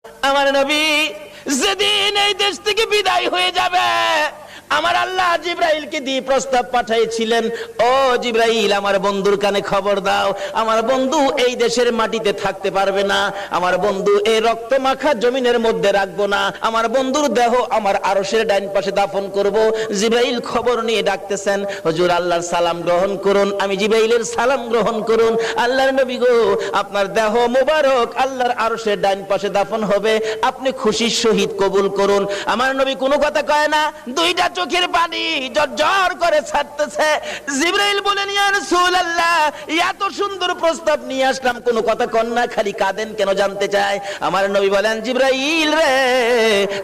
আমার নবী যেদিন এই দেশ থেকে বিদায় হয়ে যাবে, আমার আল্লাহ জিব্রাইলকে দিয়ে প্রস্তাব পাঠিয়েছিলেন, ও জিব্রাইল আমার বন্ধুর কানে খবর দাও, আমার বন্ধু এই দেশের মাটিতে থাকতে পারবে না, আমার বন্ধু এই রক্ত মাখা জমিনের মধ্যে রাখবো না, আমার বন্ধুর দেহ আমার আরশের ডাইন পাশে দাফন করব। জিব্রাইল খবর নিয়ে ডাকতেছেন, হুজুর আল্লাহর সালাম গ্রহণ করুন। আমি জিব্রাইলের সালাম গ্রহণ করুন। আল্লাহর নবী গো, আপনার দেহ মোবারক আল্লাহর আরশের ডাইন পাশে দাফন হবে, আপনি খুশির সহিত কবুল করুন। আমার নবী কোনো কথা কয় না, দুইটা চোখের পানি জর্জর করে ছাড়তেছে। জিবরাইল বলেন, ইয়া রাসূলুল্লাহ, এত সুন্দর প্রস্তাব নিয়ে আসলাম, কোনো কথা কন না, খালি কাঁদেন কেন জানতে চাই। আমার নবী বলেন, জিবরাইল রে,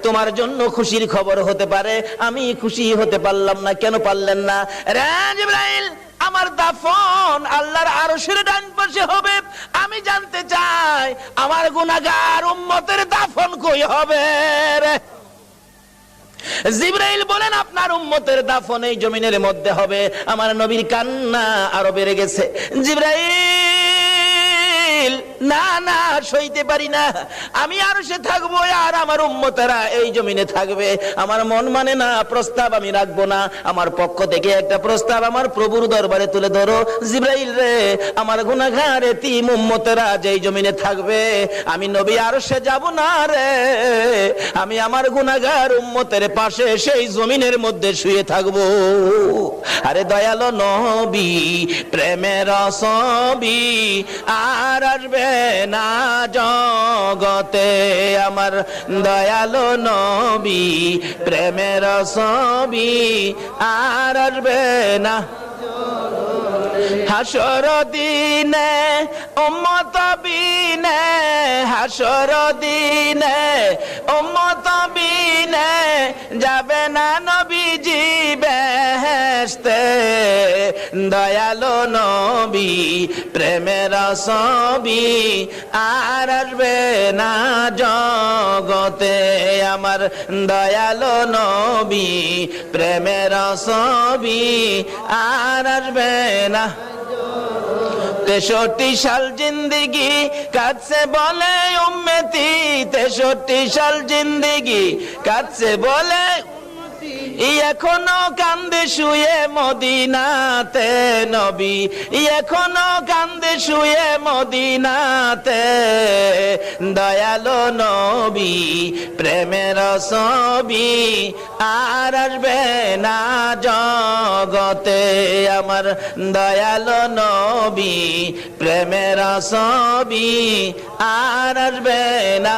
তোমার জন্য খুশির খবর হতে পারে, আমি খুশি হতে পারলাম না। কেন পারলেন না? রে জিবরাইল, আমার দাফন আল্লাহর আরশের ডান পাশে হবে, আমি জানতে চাই আমার গুনাহগার উম্মতের দাফন কই হবে রে? জিবরাইল বলেন, আপনার উম্মতের দাফন এই জমিনের মধ্যে হবে। আমার নবীর কান্না আরো বেড়ে গেছে। জিবরাইল, না না, সইতে পারি না, আমি আরশে থাকবো আর আমার উম্মতেরা এই জমিনে থাকবে। আমার মন মানে না, প্রস্তাব আমি রাখবো না। আমার পক্ষ থেকে একটা প্রস্তাব আমার প্রভুর দরবারে তুলে ধরো। জিবরাইল রে, আমার গুনাহগার এতিম উম্মতেরা যেই জমিনে থাকবে, আমি নবী আরশে যাব না রে, আমি আমার গুনাহগার উম্মতের পাশে সেই জমিনের মধ্যে শুয়ে থাকবো। আরে দয়ালো নবী, প্রেমের ছবি আর আসবে না জগতে, আমার দয়ালো নবী, প্রেমের ছবি আর আসবে না। হাসর দিনে উম্মত বিনে, হাসর দিনে উম্মত বিনে যাবে না নবীজি বেহেশতে। দয়ালো নবী, প্রেমের ছবি আর আসবে না জগতে, আমার দয়ালো নবী, প্রেমের ছবি আর আসবে না। 63 সাল জিন্দেগি কাটছে বলে উম্মতি, 63 সাল জিন্দেগি কাটছে বলে, এখনো কান্দে শুয়ে মদিনাতে নবী, এখনো কান্দে শুয়ে মদিনাতে। দয়ালো নবী, প্রেমের ছবি আর আসবে না জগতে, আমার দয়ালো নবী, প্রেমের ছবি আর আসবে না।